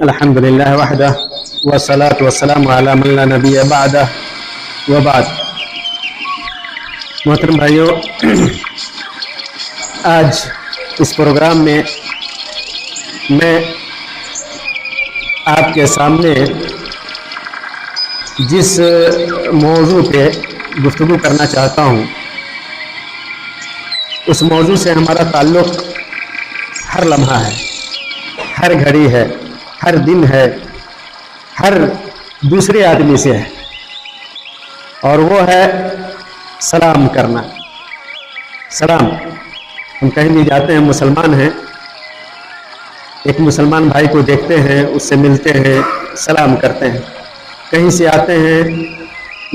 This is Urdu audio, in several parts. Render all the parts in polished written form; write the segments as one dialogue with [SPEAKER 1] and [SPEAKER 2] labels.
[SPEAKER 1] الحمد للہ وحدہ والصلاة والسلام علی من لا نبی بعدہ وبعد. محترم بھائیو، آج اس پروگرام میں میں آپ کے سامنے جس موضوع پہ گفتگو کرنا چاہتا ہوں اس موضوع سے ہمارا تعلق ہر لمحہ ہے، ہر گھڑی ہے، ہر دن ہے، ہر دوسرے آدمی سے ہے، اور وہ ہے سلام کرنا. سلام. ہم کہیں بھی جاتے ہیں، مسلمان ہیں، ایک مسلمان بھائی کو دیکھتے ہیں، اس سے ملتے ہیں، سلام کرتے ہیں. کہیں سے آتے ہیں،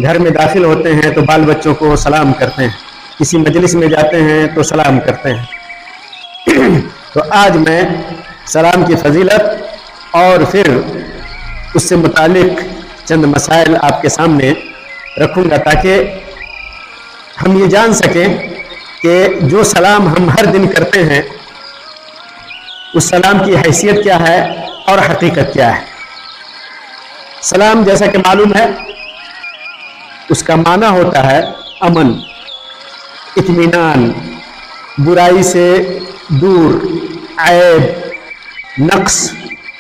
[SPEAKER 1] گھر میں داخل ہوتے ہیں تو بال بچوں کو سلام کرتے ہیں، کسی مجلس میں جاتے ہیں تو سلام کرتے ہیں. تو آج میں سلام کی فضیلت اور پھر اس سے متعلق چند مسائل آپ کے سامنے رکھوں گا تاکہ ہم یہ جان سکیں کہ جو سلام ہم ہر دن کرتے ہیں اس سلام کی حیثیت کیا ہے اور حقیقت کیا ہے. سلام جیسا کہ معلوم ہے اس کا معنی ہوتا ہے امن، اطمینان، برائی سے دور، عیب، نقص،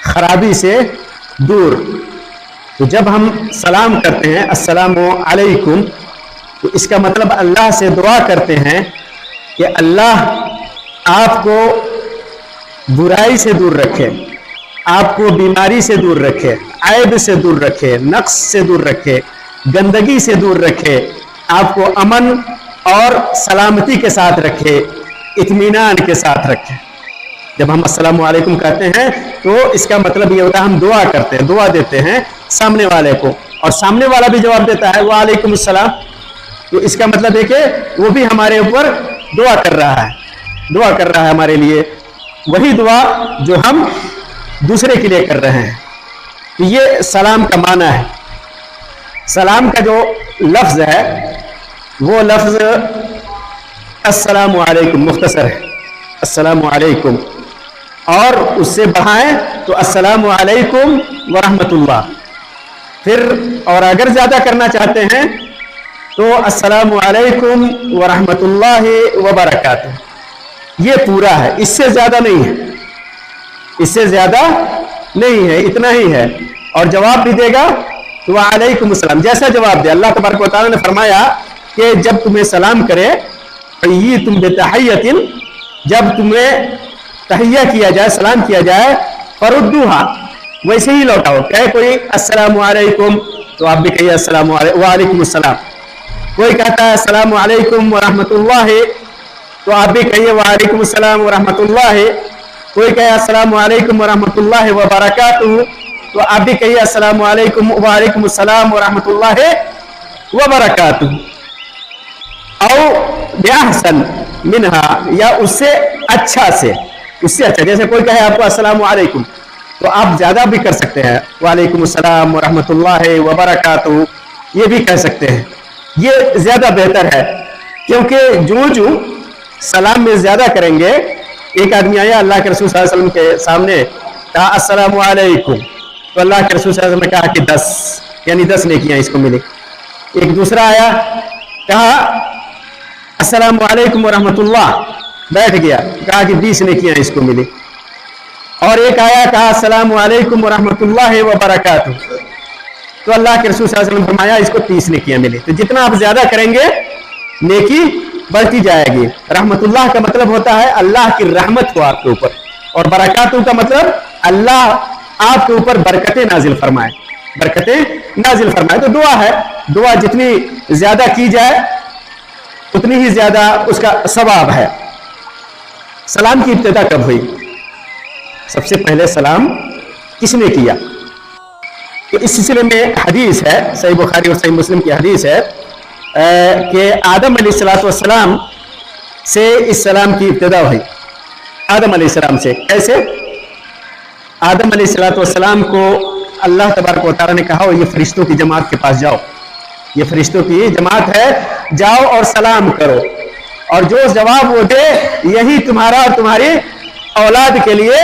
[SPEAKER 1] خرابی سے دور. تو جب ہم سلام کرتے ہیں السلام علیکم تو اس کا مطلب اللہ سے دعا کرتے ہیں کہ اللہ آپ کو برائی سے دور رکھے، آپ کو بیماری سے دور رکھے، عیب سے دور رکھے، نقص سے دور رکھے، گندگی سے دور رکھے، آپ کو امن اور سلامتی کے ساتھ رکھے، اطمینان کے ساتھ رکھے. جب ہم السلام علیکم کہتے ہیں تو اس کا مطلب یہ ہوتا ہے ہم دعا کرتے ہیں، دعا دیتے ہیں سامنے والے کو، اور سامنے والا بھی جواب دیتا ہے وعلیکم السلام. تو اس کا مطلب ہے کہ وہ بھی ہمارے اوپر دعا کر رہا ہے، دعا کر رہا ہے ہمارے لیے، وہی دعا جو ہم دوسرے کے لیے کر رہے ہیں. تو یہ سلام کا معنی ہے. سلام کا جو لفظ ہے وہ لفظ السلام علیکم مختصر ہے، السلام علیکم، اور اس سے بڑھائیں تو السلام علیکم ورحمۃ اللہ. پھر اور اگر زیادہ کرنا چاہتے ہیں تو السلام علیکم ورحمۃ اللہ وبرکاتہ. یہ پورا ہے، اس سے زیادہ نہیں ہے، اس سے زیادہ نہیں ہے، اتنا ہی ہے. اور جواب بھی دے گا تو وعلیکم السلام جیسا جواب دے. اللہ تبارک و تعالیٰ نے فرمایا کہ جب تمہیں سلام کرے حییتم بتحیۃ، جب تمہیں تحیہ کیا جائے، سلام کیا جائے، فردوہا، ویسے ہی لوٹاؤ. کہے کوئی السلام علیکم تو آپ بھی کہیے السلام وعلیکم السلام. کوئی کہتا ہے السلام علیکم ورحمۃ اللہ تو آپ بھی کہیے وعلیکم السلام ورحمۃ اللہ. کوئی کہے السلام علیکم ورحمۃ اللہ وبرکاتہ تو آپ بھی کہیے السلام علیکم وعلیکم السلام ورحمۃ اللہ وبرکاتہ. او بأحسن منہا، یا اس سے اچھا سے، اس سے اچھا. جیسے کوئی کہے آپ کو السلام علیکم تو آپ زیادہ بھی کر سکتے ہیں، وعلیکم السلام ورحمۃ اللہ وبرکاتہ، یہ بھی کہہ سکتے ہیں. یہ زیادہ بہتر ہے کیونکہ جو سلام میں زیادہ کریں گے. ایک آدمی آیا اللہ کے رسول صلی اللہ علیہ وسلم کے سامنے، کہا السلام علیکم، تو اللہ کے رسول صلی اللہ علیہ وسلم نے کہا کہ 10، یعنی 10 نیکیاں اس کو ملی. ایک دوسرا آیا، کہا السلام علیکم ورحمۃ اللہ، بیٹھ گیا، کہا کہ 20 نیکیاں اس کو ملی. اور ایک آیا، کہا السلام علیکم ورحمۃ اللہ وبرکاتہ، تو اللہ کے رسول صلی اللہ علیہ وسلم فرمایا اس کو 30 نیکیاں ملی. تو جتنا آپ زیادہ کریں گے نیکی بڑھتی جائے گی. رحمت اللہ کا مطلب ہوتا ہے اللہ کی رحمت ہو آپ کے اوپر، اور برکاتہ کا مطلب اللہ آپ کے اوپر برکتیں نازل فرمائے، برکتیں نازل فرمائے. تو دعا ہے، دعا جتنی زیادہ کی جائے اتنی ہی زیادہ اس کا ثواب ہے. سلام کی ابتدا کب ہوئی؟ سب سے پہلے سلام کس نے کیا؟ تو اس سلسلے میں حدیث ہے، صحیح بخاری اور صحیح مسلم کی حدیث ہے کہ آدم علیہ السلام سے اس سلام کی ابتدا ہوئی. آدم علیہ السلام سے. کیسے؟ آدم علیہ السلام کو اللہ تبارک و تعالیٰ نے کہا یہ فرشتوں کی جماعت کے پاس جاؤ، یہ فرشتوں کی جماعت ہے، جاؤ اور سلام کرو، اور جو جواب وہ دے یہی تمہارا اور تمہاری اولاد کے لیے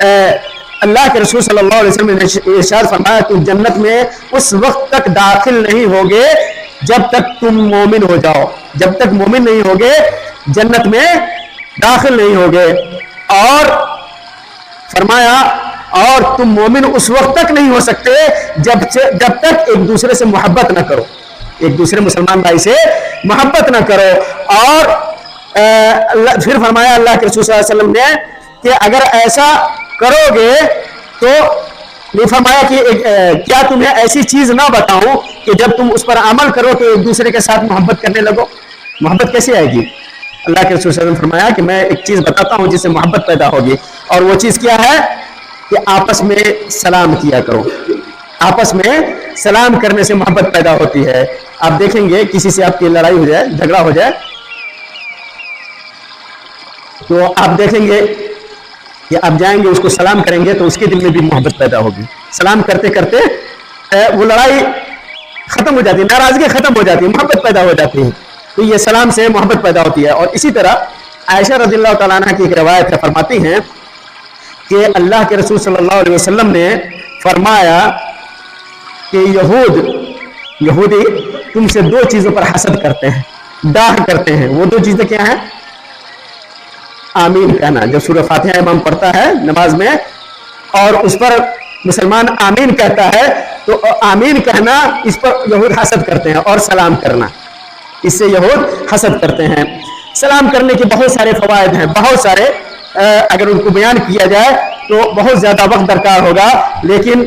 [SPEAKER 1] اللہ کے رسول صلی اللہ علیہ وسلم نے ارشاد فرمایا تم جنت میں اس وقت تک داخل نہیں ہوگے جب تک تم مومن ہو جاؤ. جب تک مومن نہیں ہوگے جنت میں داخل نہیں ہوگے. اور فرمایا اور تم مومن اس وقت تک نہیں ہو سکتے جب تک ایک دوسرے سے محبت نہ کرو, ایک دوسرے مسلمان بھائی سے محبت نہ کرو. اور پھر فرمایا اللہ کے رسول صلی اللہ علیہ وسلم نے کہ اگر ایسا کرو گے تو نہیں فرمایا کہ کیا تمہیں ایسی چیز نہ بتاؤں کہ جب تم اس پر عمل کرو تو ایک دوسرے کے ساتھ محبت کرنے لگو. محبت کیسے آئے گی؟ اللہ کے رسول صلی اللہ علیہ وسلم نے فرمایا کہ میں ایک چیز بتاتا ہوں جس سے محبت پیدا ہوگی, اور وہ چیز کیا ہے کہ آپس میں سلام کیا کرو. آپس میں سلام کرنے سے محبت پیدا ہوتی ہے. آپ دیکھیں گے کسی سے آپ کی لڑائی ہو جائے, جھگڑا ہو جائے, تو آپ دیکھیں گے کہ آپ جائیں گے اس کو سلام کریں گے تو اس کے دل میں بھی محبت پیدا ہوگی. سلام کرتے کرتے وہ لڑائی ختم ہو جاتی ہے, ناراضگی ختم ہو جاتی ہے, محبت پیدا ہو جاتی ہے. تو یہ سلام سے محبت پیدا ہوتی ہے. اور اسی طرح عائشہ رضی اللہ تعالیٰ عنہ کی ایک روایت ہے, فرماتی ہیں کہ اللہ کے رسول صلی اللہ علیہ وسلم نے فرمایا کہ یہودی تم سے دو چیزوں پر حسد کرتے ہیں, ڈاہ کرتے ہیں. وہ دو چیزیں کیا ہیں؟ آمین کہنا, جب سورہ فاتحہ امام پڑھتا ہے نماز میں اور اس پر مسلمان آمین کہتا ہے تو آمین کہنا اس پر یہود حسد کرتے ہیں, اور سلام کرنا اس سے یہود حسد کرتے ہیں. سلام کرنے کے بہت سارے فوائد ہیں, بہت سارے, اگر ان کو بیان کیا جائے تو بہت زیادہ وقت درکار ہوگا, لیکن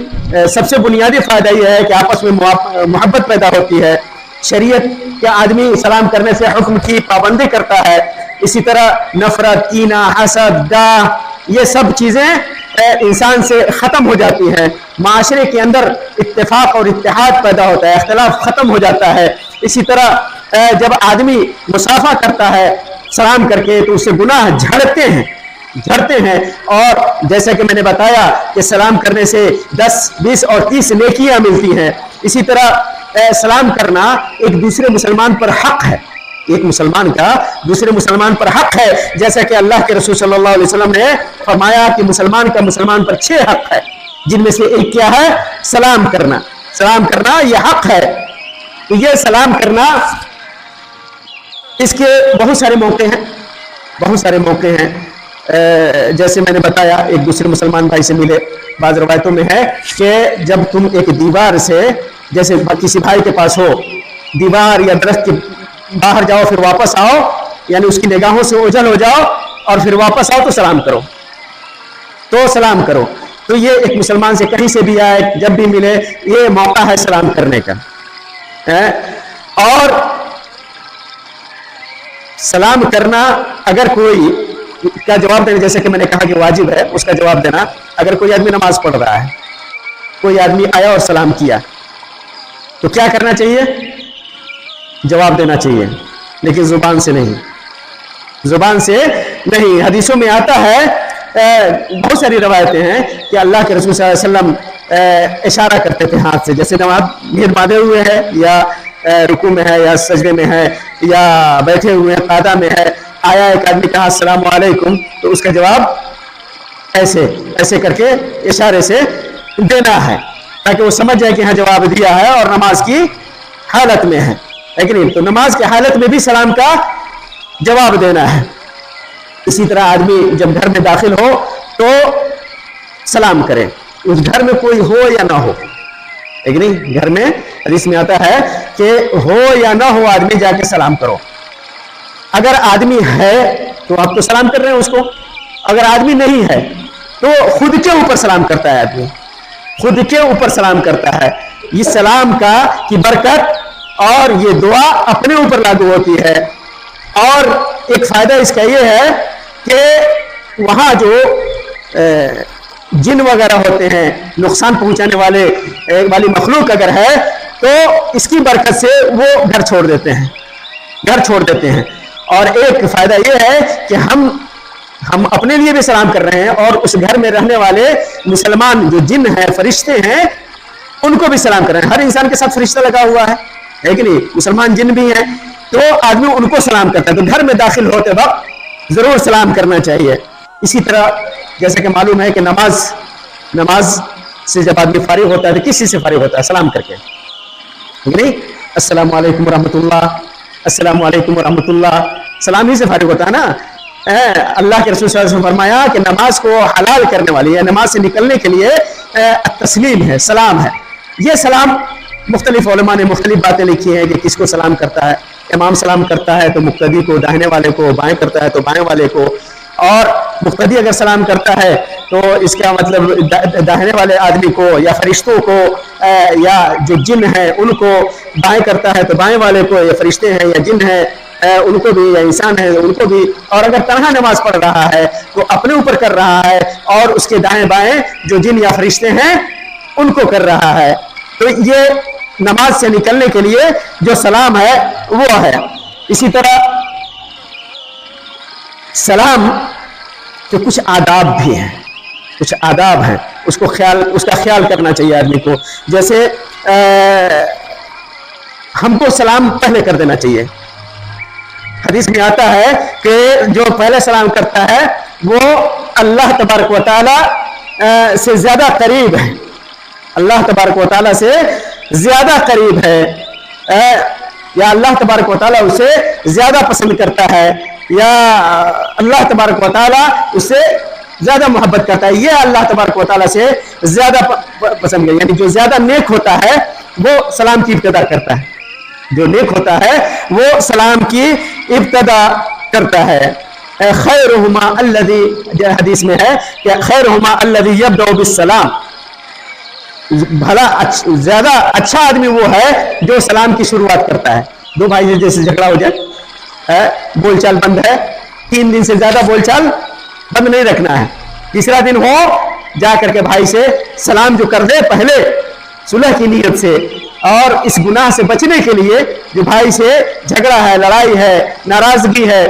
[SPEAKER 1] سب سے بنیادی فائدہ یہ ہے کہ آپس میں محبت پیدا ہوتی ہے. شریعت کے آدمی سلام کرنے سے حکم کی پابندی کرتا ہے. اسی طرح نفرت, کینہ, حسد, ڈاہ, یہ سب چیزیں انسان سے ختم ہو جاتی ہیں. معاشرے کے اندر اتفاق اور اتحاد پیدا ہوتا ہے, اختلاف ختم ہو جاتا ہے. اسی طرح جب آدمی مصافحہ کرتا ہے سلام کر کے تو اس سے گناہ جھڑتے ہیں. اور جیسا کہ میں نے بتایا کہ سلام کرنے سے 10, 20 اور 30 نیکیاں ملتی ہیں. اسی طرح سلام کرنا ایک دوسرے مسلمان پر حق ہے, ایک مسلمان کا دوسرے مسلمان پر حق ہے. جیسا کہ اللہ کے رسول صلی اللہ علیہ وسلم نے فرمایا کہ مسلمان کا مسلمان پر 6 حق ہے, جن میں سے ایک کیا ہے؟ سلام کرنا. سلام کرنا یہ حق ہے. تو یہ سلام کرنا, اس کے بہت سارے موقع ہیں, جیسے میں نے بتایا ایک دوسرے مسلمان بھائی سے ملے. بعض روایتوں میں ہے کہ جب تم ایک دیوار سے, جیسے کسی بھائی کے پاس ہو, دیوار یا درخت کے باہر جاؤ پھر واپس آؤ, یعنی اس کی نگاہوں سے اوجھل ہو جاؤ اور پھر واپس آؤ تو سلام کرو. تو یہ ایک مسلمان سے کہیں سے بھی آئے, جب بھی ملے, یہ موقع ہے سلام کرنے کا. اور سلام کرنا, اگر کوئی کا جواب دینا, جیسے کہ میں نے کہا کہ واجب ہے اس کا جواب دینا. اگر کوئی آدمی نماز پڑھ رہا ہے, کوئی آدمی آیا اور سلام کیا تو کیا کرنا چاہیے؟ جواب دینا چاہیے, لیکن زبان سے نہیں. حدیثوں میں آتا ہے, بہت ساری روایتیں ہیں کہ اللہ کے رسول صلی اللہ علیہ وسلم اشارہ کرتے تھے ہاتھ سے, جیسے جب آپ بھیڑ باندھے ہوئے ہیں یا رکوع میں ہے یا سجدے میں ہے یا بیٹھے ہوئے ہیں قعدہ میں ہے, آیا ایک آدمی کہا السلام علیکم, تو اس کا جواب ایسے کر کے اشارے سے دینا ہے تاکہ وہ سمجھ جائے کہ ہاں جواب دیا ہے اور نماز کی حالت میں ہے. لیکن تو نماز کی حالت میں بھی سلام کا جواب دینا ہے. اسی طرح آدمی جب گھر میں داخل ہو تو سلام کرے, اس گھر میں کوئی ہو یا نہ ہو. لیکن گھر میں حدیث میں آتا ہے کہ ہو یا نہ ہو آدمی جا کے سلام کرو. اگر آدمی ہے تو آپ تو سلام کر رہے ہیں اس کو, اگر آدمی نہیں ہے تو خود کے اوپر سلام کرتا ہے. آدمی خود کے اوپر سلام کرتا ہے. یہ سلام کی برکت اور یہ دعا اپنے اوپر لاگو ہوتی ہے. اور ایک فائدہ اس کا یہ ہے کہ وہاں جو جن وغیرہ ہوتے ہیں, نقصان پہنچانے والی مخلوق اگر ہے تو اس کی برکت سے وہ گھر چھوڑ دیتے ہیں. اور ایک فائدہ یہ ہے کہ ہم اپنے لیے بھی سلام کر رہے ہیں اور اس گھر میں رہنے والے مسلمان جو جن ہیں, فرشتے ہیں, ان کو بھی سلام کر رہے ہیں. ہر انسان کے ساتھ فرشتہ لگا ہوا ہے کہ نہیں, مسلمان جن بھی ہیں, تو آدمی ان کو سلام کرتا ہے. تو گھر میں داخل ہوتے وقت ضرور سلام کرنا چاہیے. اسی طرح جیسا کہ معلوم ہے کہ نماز سے جب آدمی فارغ ہوتا ہے تو کس چیز سے فارغ ہوتا ہے؟ سلام کر کے، نہیں؟ السلام علیکم ورحمۃ اللہ، السلام علیکم ورحمۃ اللہ، سلام ہی سے فارغ ہوتا ہے نا۔ اللہ کے رسول صلی اللہ علیہ وسلم نے فرمایا کہ نماز کو حلال کرنے والی ہے، نماز سے نکلنے کے لیے تسلیم ہے، سلام ہے۔ یہ سلام مختلف علماء نے مختلف باتیں لکھی ہیں کہ کس کو سلام کرتا ہے۔ امام سلام کرتا ہے تو مقتدی کو، داہنے والے کو، بائیں کرتا ہے تو بائیں والے کو، اور مقتدی اگر سلام کرتا ہے تو اس کا مطلب داہنے والے آدمی کو یا فرشتوں کو یا جو جن ہیں ان کو، بائیں کرتا ہے تو بائیں والے کو، یا فرشتے ہیں یا جن ہیں ان کو بھی، یا انسان ہے ان کو بھی، اور اگر تنہا نماز پڑھ رہا ہے تو اپنے اوپر کر رہا ہے اور اس کے دائیں بائیں جو جن یا فرشتے ہیں ان کو کر رہا ہے۔ تو یہ نماز سے نکلنے کے لیے جو سلام ہے وہ ہے۔ اسی طرح سلام کے کچھ آداب بھی ہیں، کچھ آداب ہیں، اس کا خیال کرنا چاہیے آدمی کو۔ جیسے ہم کو سلام پہلے کر دینا چاہیے۔ حدیث میں آتا ہے کہ جو پہلے سلام کرتا ہے وہ اللہ تبارک و تعالی سے زیادہ قریب ہے، اللہ تبارک و تعالی سے زیادہ قریب ہے، یا اللہ تبارک و تعالی اسے زیادہ پسند کرتا ہے، یا اللہ تبارک و تعالی اس سے زیادہ محبت کرتا ہے۔ یہ اللہ تبارک و تعالی سے زیادہ پسند ہے، یعنی جو زیادہ نیک ہوتا ہے وہ سلام کی ابتدا کرتا ہے، جو نیک ہوتا ہے وہ سلام کی ابتدا کرتا ہے۔ خیرہما الذی، حدیث میں ہے کہ خیرہما الذی یبدأ بالسلام، بھلا زیادہ اچھا آدمی وہ ہے جو سلام کی شروعات کرتا ہے۔ دو بھائی جیسے جھگڑا ہو جائے، بول چال بند ہے، 3 دن سے زیادہ بول چال بند نہیں رکھنا ہے، تیسرا دن ہو جا کر کے بھائی سے سلام جو کر دے پہلے صلح کی نیت سے، اور اس گناہ سے بچنے کے لیے جو بھائی سے جھگڑا ہے، لڑائی ہے، ناراضگی ہے،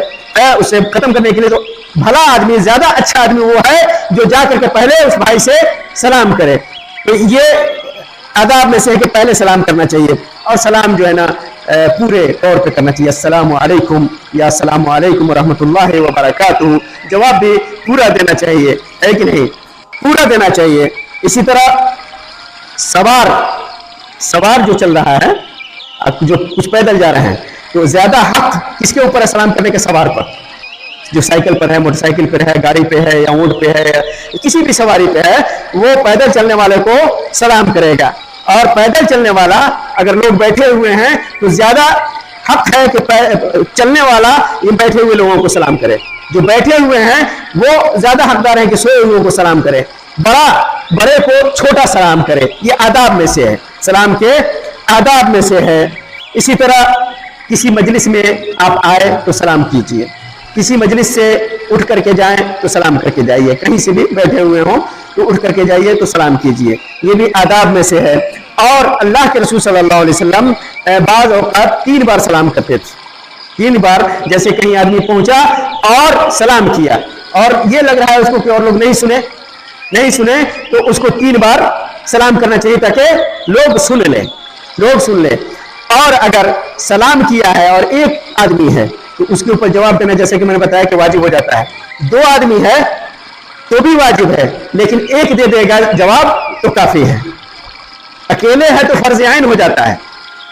[SPEAKER 1] اسے ختم کرنے کے لیے، تو بھلا آدمی، زیادہ اچھا آدمی وہ ہے جو جا کر کے پہلے اس بھائی سے سلام کرے۔ تو یہ آداب میں سے ہے کہ پہلے سلام کرنا چاہیے، اور سلام جو ہے نا پورے طور پہ کرنا چاہیے، السلام علیکم یا السلام علیکم ورحمۃ اللہ وبرکاتہ، جواب بھی پورا دینا چاہیے، ہے کہ نہیں؟ پورا دینا چاہیے۔ اسی طرح سوار جو چل رہا ہے، جو کچھ پیدل جا رہے ہیں، تو زیادہ حق کس کے اوپر ہے سلام کرنے کے؟ سوار پر، جو سائیکل پر ہے، موٹر سائیکل پر ہے، گاڑی پہ ہے، یا اونٹ پہ ہے، کسی بھی سواری پہ ہے، وہ پیدل چلنے والے کو سلام کرے گا۔ اور پیدل چلنے والا، اگر لوگ بیٹھے ہوئے ہیں تو زیادہ حق ہے کہ چلنے والا ان بیٹھے ہوئے لوگوں کو سلام کرے، جو بیٹھے ہوئے ہیں وہ زیادہ حقدار ہیں کہ سوئے ہوئے کو سلام کرے، بڑے کو چھوٹا سلام کرے۔ یہ آداب میں سے ہے، سلام کے آداب میں سے ہے۔ اسی طرح کسی مجلس میں آپ آئے تو سلام کیجئے، کسی مجلس سے اٹھ کر کے جائیں تو سلام کر کے جائیے، کہیں سے بھی بیٹھے ہوئے ہوں تو اٹھ کر کے جائیے تو سلام کیجئے، یہ بھی آداب میں سے ہے۔ اور اللہ کے رسول صلی اللہ علیہ وسلم بعض اوقات 3 بار سلام کرتے تھے، 3 بار، جیسے کہیں آدمی پہنچا اور سلام کیا اور یہ لگ رہا ہے اس کو کہ اور لوگ نہیں سنے تو اس کو 3 بار سلام کرنا چاہیے تاکہ لوگ سن لیں۔ اور اگر سلام کیا ہے اور ایک آدمی ہے تو اس کے اوپر جواب دینا، جیسے کہ میں نے بتایا کہ واجب ہو جاتا ہے۔ 2 آدمی ہے تو بھی واجب ہے، لیکن ایک دے دے گا جواب تو کافی ہے۔ اکیلے ہے تو فرض عین ہو جاتا ہے،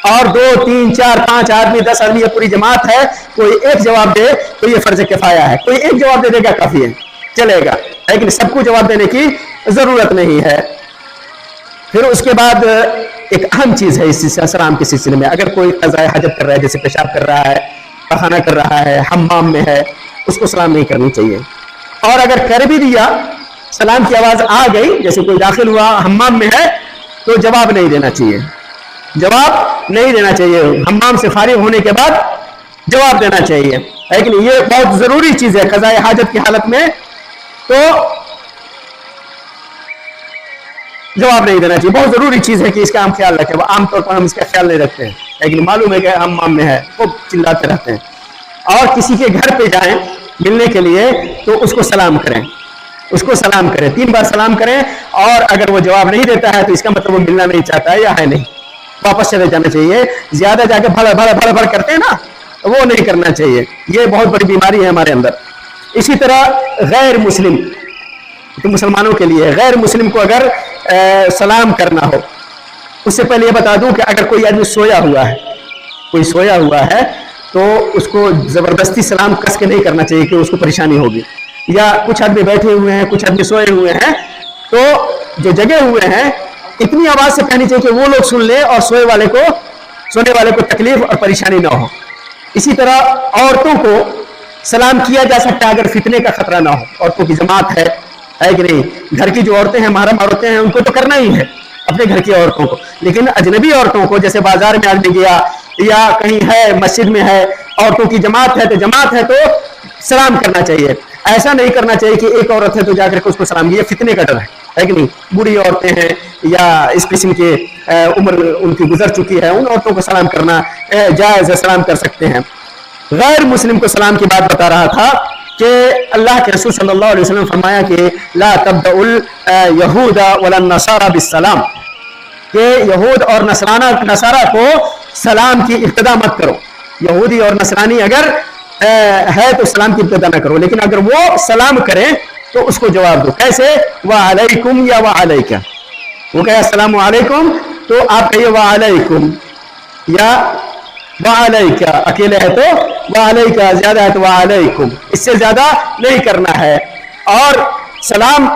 [SPEAKER 1] اور 2 3 4 5 آدمی 10 آدمی یا پوری جماعت ہے، کوئی ایک جواب دے تو یہ فرض کفایہ ہے، کوئی ایک جواب دے دے گا کافی ہے، چلے گا، لیکن سب کو جواب دینے کی ضرورت نہیں ہے۔ پھر اس کے بعد ایک اہم چیز ہے اس سلام کے سلسلے میں، اگر کوئی قضاء حاجت کر رہا ہے، جیسے پیشاب کر رہا ہے، پخانہ کر رہا ہے، حمام میں ہے، اس کو سلام نہیں کرنی چاہیے۔ اور اگر کر بھی دیا، سلام کی آواز آ گئی، جیسے کوئی داخل ہوا حمام میں ہے، تو جواب نہیں دینا چاہیے، حمام سے فارغ ہونے کے بعد جواب دینا چاہیے، لیکن یہ بہت ضروری چیز ہے قضاء حاجت کی حالت میں، تو جواب نہیں دینا چاہیے، بہت ضروری چیز ہے کہ اس کا ہم خیال رکھیں۔ عام طور پر ہم اس کا خیال نہیں رکھتے ہیں، لیکن معلوم ہے کہ حمام میں ہے، خوب چلاتے رہتے ہیں۔ اور کسی کے گھر پہ جائیں ملنے کے لیے تو اس کو سلام کریں، 3 بار سلام کریں، اور اگر وہ جواب نہیں دیتا ہے تو اس کا مطلب وہ ملنا نہیں چاہتا ہے یا ہے نہیں، واپس چلے جانا چاہیے۔ زیادہ جا کے بھڑ کرتے ہیں نا، وہ نہیں کرنا چاہیے، یہ بہت بڑی بیماری ہے ہمارے اندر۔ اسی طرح غیر مسلم، تو مسلمانوں کے لیے غیر مسلم کو اگر سلام کرنا ہو، اس سے پہلے یہ بتا دوں کہ اگر کوئی آدمی سویا ہوا ہے تو اس کو زبردستی سلام کس کے نہیں کرنا چاہیے کہ اس کو پریشانی ہوگی، یا کچھ آدمی بیٹھے ہوئے ہیں، کچھ آدمی سوئے ہوئے ہیں، تو جو جگے ہوئے ہیں اتنی آواز سے کہنی چاہیے کہ وہ لوگ سن لیں اور سونے والے کو تکلیف اور پریشانی نہ ہو۔ اسی طرح عورتوں کو سلام کیا جا سکتا ہے اگر فتنے کا خطرہ نہ ہو، عورتوں کی جماعت ہے کہ نہیں، گھر کی جو عورتیں ہیں، محرم عورتیں ہیں، ان کو تو کرنا ہی ہے اپنے گھر کی عورتوں کو، لیکن اجنبی عورتوں کو جیسے بازار میں آدمی گیا یا کہیں ہے مسجد میں ہے، عورتوں کی جماعت ہے تو سلام کرنا چاہیے۔ ایسا نہیں کرنا چاہیے کہ ایک عورت ہے تو جا کر کے اس کو سلام، یہ فتنے کا ڈر ہے کہ نہیں، بوڑھی عورتیں ہیں یا اس قسم کے عمر ان کی گزر چکی ہے، ان عورتوں کو سلام کرنا جائز ہے، سلام کر سکتے ہیں۔ غیر مسلم کو سلام کی بات بتا رہا تھا کہ اللہ کے رسول صلی اللہ علیہ وسلم فرمایا کہ لا تبدأ الیہود ولا النصارى بالسلام، کہ یہود اور نصارہ کو سلام کی ابتدا مت کرو، یہودی اور نصرانی اگر ہے تو سلام کی ابتدا نہ کرو، لیکن اگر وہ سلام کریں تو اس کو جواب دو۔ کیسے؟ وعلیکم یا وعلیکہ، وہ کہے السلام علیکم تو آپ کہیے وعلیکم یا وعلیکہ، اکیلے ہے تو وعلیکہ، زیادہ ہے تو وعلیکم، اس سے زیادہ نہیں کرنا ہے۔ اور سلام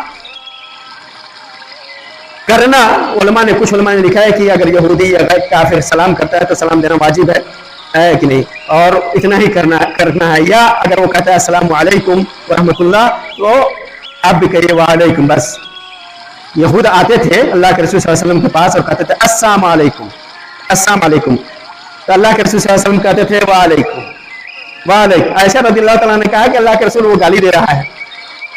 [SPEAKER 1] کرنا کچھ علماء نے لکھا ہے کہ اگر یہودی یا غیر کافر سلام کرتا ہے تو سلام دینا واجب ہے کہ نہیں، اور اتنا ہی کرنا ہے، یا اگر وہ کہتا ہے السلام علیکم ورحمۃ اللہ تو آپ بھی کہیے وعلیکم بس۔ یہود آتے تھے اللہ کے رسول صلی اللہ علیہ وسلم کے پاس اور کہتے تھے السلام علیکم السلام علیکم، تو اللہ کے رسول صلی اللہ علیہ وسلم کہتے تھے وعلیکم وعلیکم۔ عائشہ رضی اللہ تعالیٰ نے کہا کہ اللہ کے رسول وہ گالی دے رہا ہے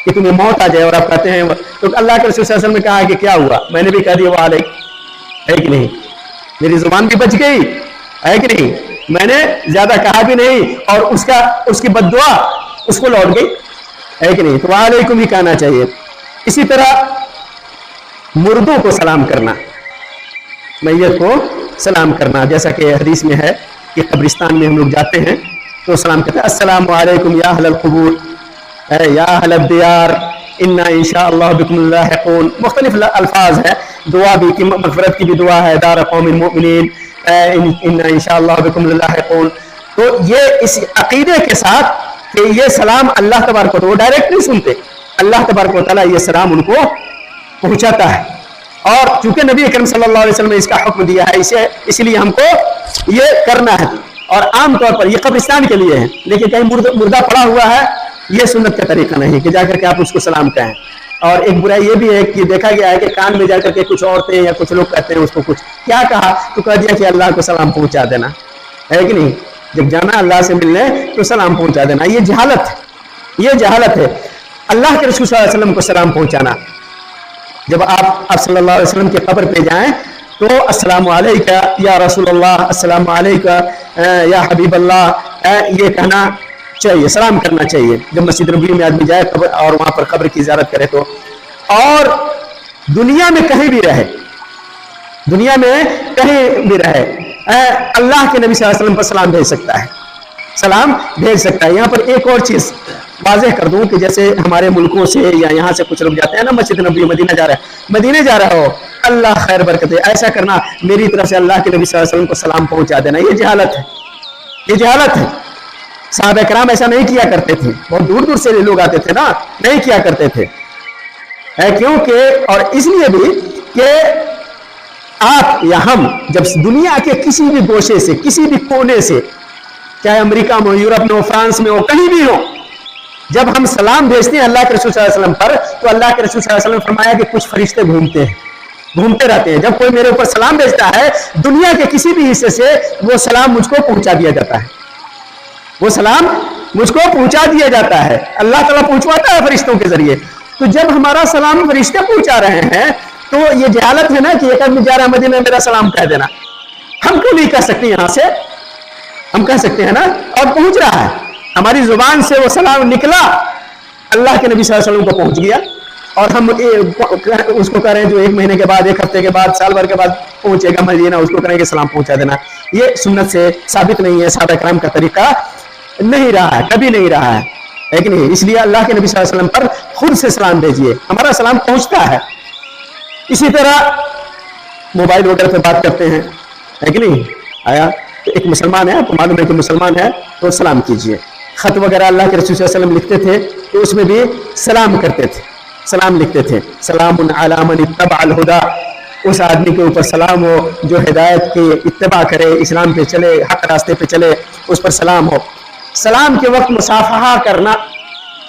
[SPEAKER 1] کہ تمہیں موت آ جائے اور آپ کہتے ہیں، تو اللہ کے رسول صلی اللہ علیہ وسلم نے کہا کہ کیا ہوا، میں نے بھی کہہ دیا وعلیکم، ہے کہ نہیں، میری زبان بھی بچ گئی، ہے کہ نہیں، میں نے زیادہ کہا بھی نہیں اور اس کی بد دعا اس کو لوٹ گئی، ہے کہ نہیں، تو وعلیکم ہی کہنا چاہیے۔ اسی طرح مردوں کو سلام کرنا، میت کو سلام کرنا، جیسا کہ حدیث میں ہے کہ قبرستان میں ہم لوگ جاتے ہیں تو سلام کہتے ہیں السلام علیکم یا اہل القبور یا اہل الدیار انا انشاءاللہ بکم اللاحقون، مختلف الفاظ ہے، دعا بھی کی مغفرت کی بھی دعا ہے، دار قوم المؤمنین انا انشاءاللہ بکم اللاحقون۔ تو یہ اس عقیدے کے ساتھ کہ یہ سلام اللہ تبارک و تعالیٰ، وہ ڈائریکٹ نہیں سنتے، اللہ تبارک و تعالیٰ یہ سلام ان کو پہنچاتا ہے، اور چونکہ نبی اکرم صلی اللہ علیہ وسلم نے اس کا حکم دیا ہے اس لیے ہم کو یہ کرنا ہے۔ اور عام طور پر یہ قبرستان کے لیے ہے، لیکن کہیں مردہ پڑا ہوا ہے یہ سنت کا طریقہ نہیں کہ جا کر کے آپ اس کو سلام کہیں۔ اور ایک برائی یہ بھی ہے کہ دیکھا گیا ہے کہ کان میں جا کر کے کچھ عورتیں یا کچھ لوگ کہتے ہیں اس کو کچھ کیا کہا تو کہہ دیا کہ اللہ کو سلام پہنچا دینا، ہے کہ نہیں، جب جانا اللہ سے ملنے تو سلام پہنچا دینا، یہ جہالت ہے۔ اللہ کے رسول صلی اللہ علیہ وسلم کو سلام پہنچانا، جب آپ صلی اللہ علیہ وسلم کے قبر پہ جائیں تو السلام علیکہ یا رسول اللہ، السلام علیکہ یا حبیب اللہ، یہ کہنا چاہیے، سلام کرنا چاہیے جب مسجد نبوی میں آدمی جائے قبر اور وہاں پر قبر کی زیارت کرے تو۔ اور دنیا میں کہیں بھی رہے اللہ کے نبی صلی اللہ علیہ وسلم پر سلام بھیج سکتا ہے۔ یہاں پر ایک اور چیز واضح کر دوں کہ جیسے ہمارے ملکوں سے یا یہاں سے کچھ لوگ جاتے ہیں نا مسجد نبوی، مدینے جا رہا ہو، اللہ خیر برکت دے، ایسا کرنا میری طرف سے اللہ کے نبی صلی اللہ علیہ وسلم کو سلام پہنچا دینا، یہ جہالت ہے۔ صحابہ کرام ایسا نہیں کیا کرتے تھے، بہت دور دور سے لوگ آتے تھے نا، نہیں کیا کرتے تھے، کیونکہ اور اس لیے بھی کہ آپ یا ہم جب دنیا کے کسی بھی گوشے سے، کسی بھی کونے سے، چاہے امریکہ میں ہو، یورپ میں ہو، فرانس میں ہو، کہیں بھی ہو، جب ہم سلام بھیجتے ہیں اللہ کے رسول صلی اللہ علیہ وسلم پر تو اللہ کے رسول صلی اللہ علیہ وسلم فرمایا کہ کچھ فرشتے گھومتے رہتے ہیں، جب کوئی میرے اوپر سلام بھیجتا ہے دنیا کے کسی بھی حصے سے وہ سلام مجھ کو پہنچا دیا جاتا ہے، اللہ تعالیٰ پہنچواتا ہے فرشتوں کے ذریعے۔ تو جب ہمارا سلام فرشتے پہنچا رہے ہیں تو یہ جہالت ہے نا کہ ایک آدمی جا رہا ہے مدینے میں میرا سلام کہہ دینا، ہم کیوں نہیں کہہ سکتے؟ یہاں سے ہم کہہ سکتے ہیں نا، اور پہنچ رہا ہے، ہماری زبان سے وہ سلام نکلا، اللہ کے نبی صلی اللہ علیہ وسلم کو پہنچ گیا، اور ہم اس کو کہہ رہے ہیں جو ایک مہینے کے بعد، ایک ہفتے کے بعد، سال بھر کے بعد پہنچے گا مدینہ، اس کو کہیں گے سلام پہنچا دینا، یہ سنت سے ثابت نہیں ہے، صحابہ کرام کا طریقہ نہیں رہا ہے، کبھی نہیں رہا ہے کہ نہیں؟ اس لیے اللہ کے نبی صلی اللہ علیہ وسلم پر خود سے سلام بھیجیے، ہمارا سلام پہنچتا ہے۔ اسی طرح موبائل وغیرہ پہ بات کرتے ہیں، ہے کہ نہیں؟ آیا تو ایک مسلمان ہے، آپ کو معلوم ہے کہ مسلمان ہے تو سلام کیجیے۔ خط وغیرہ اللہ کے رسول صلی اللہ علیہ وسلم لکھتے تھے تو اس میں بھی سلام کرتے تھے، سلام لکھتے تھے، سلام علی من اتبع الہدی، اس آدمی کے اوپر سلام ہو جو ہدایت کی اتباع کرے، اسلام پہ چلے، حق راستے پہ چلے، اس پر سلام ہو۔ سلام کے وقت مصافحہ کرنا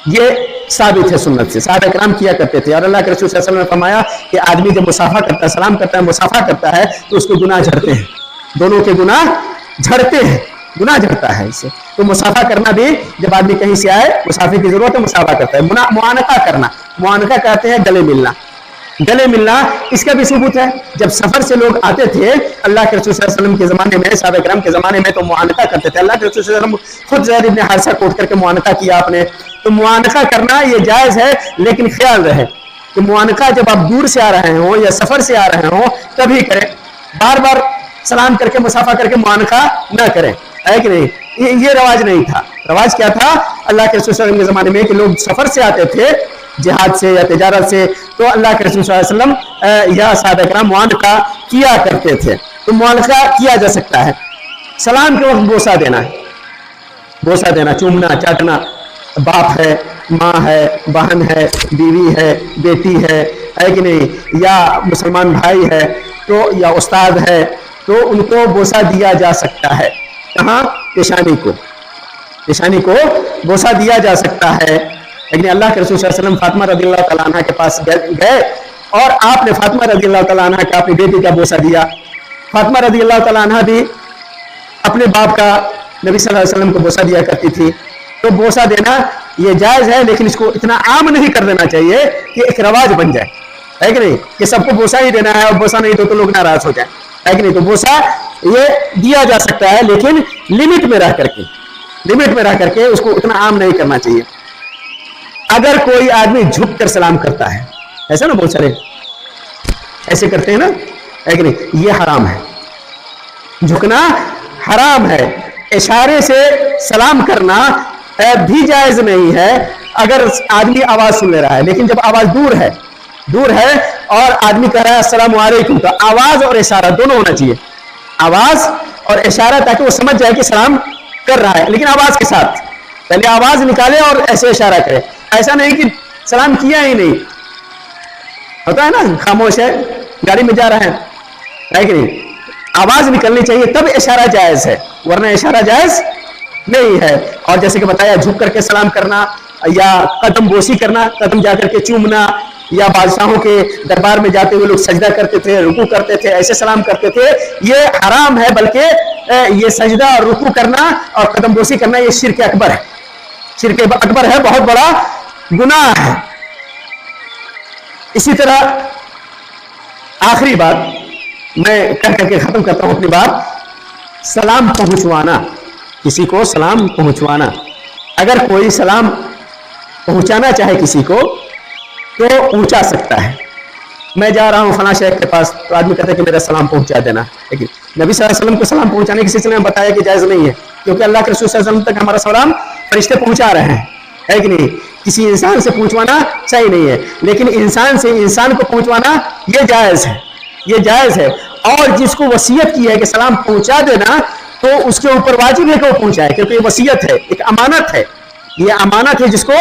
[SPEAKER 1] یہ ثابت ہے سنت سے، صحابہ کرام کیا کرتے تھے، اور اللہ کے رسول صلی اللہ علیہ وسلم نے فرمایا کہ آدمی جب مصافحہ کرتا ہے، سلام کرتا ہے، مصافحہ کرتا ہے تو اس کے گناہ جھڑتے ہیں، دونوں کے گناہ جھڑتے ہیں، گناہ جھڑتا ہے اس سے۔ تو مصافحہ کرنا بھی، جب آدمی کہیں سے آئے مصافحے کی ضرورت ہے، مصافحہ کرتا ہے۔ معانقہ کرنا، معانقہ کہتے ہیں گلے ملنا، گلے ملنا اس کا بھی ثبوت ہے۔ جب سفر سے لوگ آتے تھے اللہ کے رسول صلی اللہ علیہ وسلم کے زمانے میں، صحابہ کرام کے زمانے میں، تو معانقہ کرتے تھے۔ اللہ کے رسول صلی اللہ علیہ وسلم خود زید ابن حارثہ کو اٹھ کر کے معانقہ کیا آپ نے۔ تو معانقہ کرنا یہ جائز ہے، لیکن خیال رہے کہ معانقہ جب آپ دور سے آ رہے ہوں یا سفر سے آ رہے ہوں تبھی کریں، بار بار سلام کر کے مصافحہ کر کے معانقہ نہ کریں، ہے کہ نہیں؟ یہ رواج نہیں تھا۔ رواج کیا تھا اللہ کے رسول صلی اللہ علیہ وسلم کے زمانے میں کہ لوگ سفر سے آتے تھے، جہاد سے یا تجارت سے، تو اللہ کے رسول صلی اللہ علیہ وسلم یا صحابہ کرام معانقہ کیا کرتے تھے۔ تو معانقہ کیا جا سکتا ہے۔ سلام کے وقت بوسہ دینا ہے، بوسہ دینا، چومنا، چاٹنا، باپ ہے، ماں ہے، بہن ہے، بیوی ہے، بیٹی ہے کہ نہیں، یا مسلمان بھائی ہے تو، یا استاد ہے تو ان کو بوسہ دیا جا سکتا ہے۔ کہاں؟ پیشانی کو، پیشانی کو بوسہ دیا جا سکتا ہے۔ لیکن اللہ کے رسول صلی اللہ علیہ وسلم فاطمہ رضی اللہ تعالیٰ عنہ کے پاس گئے اور آپ نے فاطمہ رضی اللہ تعالیٰ عنہ کا اپنی بیٹی کا بوسہ دیا۔ فاطمہ رضی اللہ تعالیٰ عنہ بھی اپنے باپ کا نبی صلی اللہ علیہ وسلم کو بوسہ دیا کرتی تھی۔ تو بوسہ دینا یہ جائز ہے، لیکن اس کو اتنا عام نہیں کر دینا چاہیے کہ ایک رواج بن جائے، ہے کہ نہیں؟ کہ سب کو بوسہ ہی دینا ہے اور بوسہ نہیں تو لوگ ناراض ہو جائیں، ہے کہ نہیں؟ تو بوسہ یہ دیا جا سکتا ہے، لیکن لمٹ میں رہ کر کے، لمٹ میں رہ کر کے، اس کو اتنا عام نہیں کرنا چاہیے۔ اگر کوئی آدمی جھک کر سلام کرتا ہے، ایسا نا بہت سارے ایسے کرتے ہیں نا، ہے کہ نہیں؟ یہ حرام ہے، جھکنا حرام ہے۔ اشارے سے سلام کرنا بھی جائز نہیں ہے اگر آدمی آواز سن لے رہا ہے، لیکن جب آواز دور ہے اور آدمی کہہ رہا ہے السلام علیکم، تو آواز اور اشارہ دونوں ہونا چاہیے، آواز اور اشارہ، تاکہ وہ سمجھ جائے کہ سلام کر رہا ہے، لیکن آواز کے ساتھ۔ پہلے آواز نکالے اور ایسے اشارہ کرے، ایسا نہیں کہ سلام کیا ہی نہیں، ہوتا ہے نا، خاموش ہے، گاڑی میں جا رہا ہے کہ نہیں؟ آواز نکلنی چاہیے تب اشارہ جائز ہے، ورنہ اشارہ جائز نہیں ہے۔ اور جیسے کہ بتایا جھک کر کے سلام کرنا یا قدم بوسی کرنا، قدم جا کر کے چومنا، یا بادشاہوں کے دربار میں جاتے ہوئے لوگ سجدہ کرتے تھے، رکوع کرتے تھے، ایسے سلام کرتے تھے، یہ حرام ہے۔ بلکہ یہ سجدہ اور رکوع کرنا اور قدم بوسی کرنا یہ شرک اکبر ہے، شرک اکبر ہے، بہت بڑا گناہ ہے۔ اسی طرح آخری بات میں کہہ کر کے ختم کرتا ہوں اپنی بات، سلام پہنچوانا، کسی کو سلام پہنچوانا۔ اگر کوئی سلام پہنچانا چاہے کسی کو تو پہنچا سکتا ہے۔ میں جا رہا ہوں فلاں شیخ کے پاس، تو آدمی کہتا ہے کہ میرا سلام پہنچا دینا، لیکن نبی صلی اللہ علیہ وسلم کو سلام پہنچانے کے سلسلے میں بتایا کہ جائز نہیں ہے، کیونکہ اللہ کے رسول صلی اللہ علیہ وسلم تک ہمارا سلام فرشتے پہنچا رہے ہیں، ہے کہ نہیں؟ کسی انسان سے پہنچوانا صحیح نہیں ہے، لیکن انسان سے انسان کو پہنچوانا یہ جائز ہے، یہ جائز ہے۔ اور جس کو وصیت کی ہے کہ سلام پہنچا دینا، تو اس کے اوپر واجب ہے کہ وہ پہنچائے، کیونکہ یہ وصیت ہے، ایک امانت ہے، یہ امانت ہے جس کو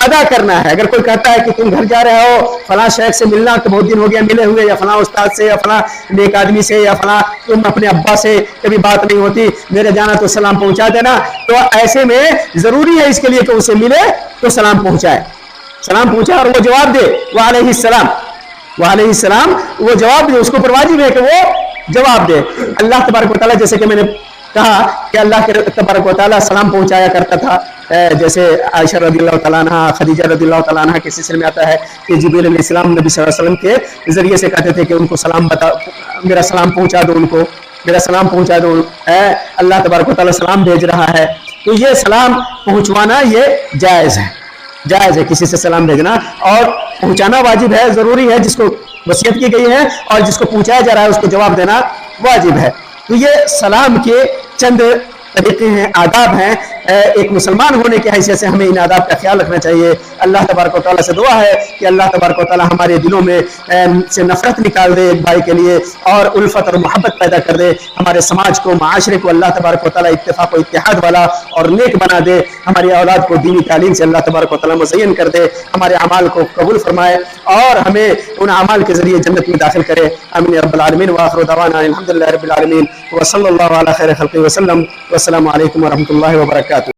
[SPEAKER 1] ادا کرنا ہے۔ اگر کوئی کہتا ہے کہ تم گھر جا رہے ہو فلاں شیخ سے ملنا، تو بہت دن ہو گیا ملے ہوئے، یا فلاں استاد سے، یا فلاں نیک آدمی سے، یا فلاں تم اپنے ابا سے کبھی بات نہیں ہوتی، میرے جانا تو سلام پہنچا دینا، تو ایسے میں ضروری ہے اس کے لیے کہ اسے ملے تو سلام پہنچائے، سلام پہنچائے اور وہ جواب دے، وعلیہ السلام، وعلیہ السلام، وہ جواب دے، اس کو پر واجب ہے کہ وہ جواب دے۔ اللہ تبارک و تعالیٰ، جیسے کہ میں نے کہا کہ اللہ کے تبارک و تعالیٰ سلام پہنچایا کرتا تھا، جیسے عائشہ رضی اللہ تعالیٰ عنہ، خدیجہ رضی اللہ تعالیٰ عنہ کے سلسلے میں آتا ہے کہ جبریل علیہ السلام نبی صلی اللہ علیہ وسلم کے ذریعے سے کہتے تھے کہ ان کو سلام بتا، میرا سلام پہنچا دو، ان کو میرا سلام پہنچا دو، اللہ تبارک و تعالیٰ سلام بھیج رہا ہے۔ تو یہ سلام پہنچوانا یہ جائز ہے، جائز ہے کسی سے سلام بھیجنا، اور پہنچانا واجب ہے، ضروری ہے، جس کو وصیت کی گئی ہے اور جس کو پہنچایا جا رہا ہے اس کو جواب دینا واجب ہے۔ تو یہ سلام کے چند طریقے ہیں، آداب ہیں، ایک مسلمان ہونے کی حیثیت سے ہمیں ان آداب کا خیال رکھنا چاہیے. اللہ تبارک و تعالیٰ سے دعا ہے کہ اللہ تبارک و تعالیٰ ہمارے دلوں میں سے نفرت نکال دے ایک بھائی کے لیے اور الفت اور محبت پیدا کر دے. ہمارے سماج کو معاشرے کو اللہ تبارک و تعالیٰ اتفاق و اتحاد والا اور نیک بنا دے. ہماری اولاد کو دینی تعلیم سے اللہ تبارک و تعالیٰ مزین کر دے. ہمارے اعمال کو قبول فرمائے اور ہمیں ان اعمال کے ذریعے جنت میں داخل کرے. آمین رب العالمین. وآخر دعوانا الحمدللہ رب العالمین وصلی اللہ علی خیر خلقہ وسلم. والسلام علیکم ورحمۃ اللہ وبرکاتہ.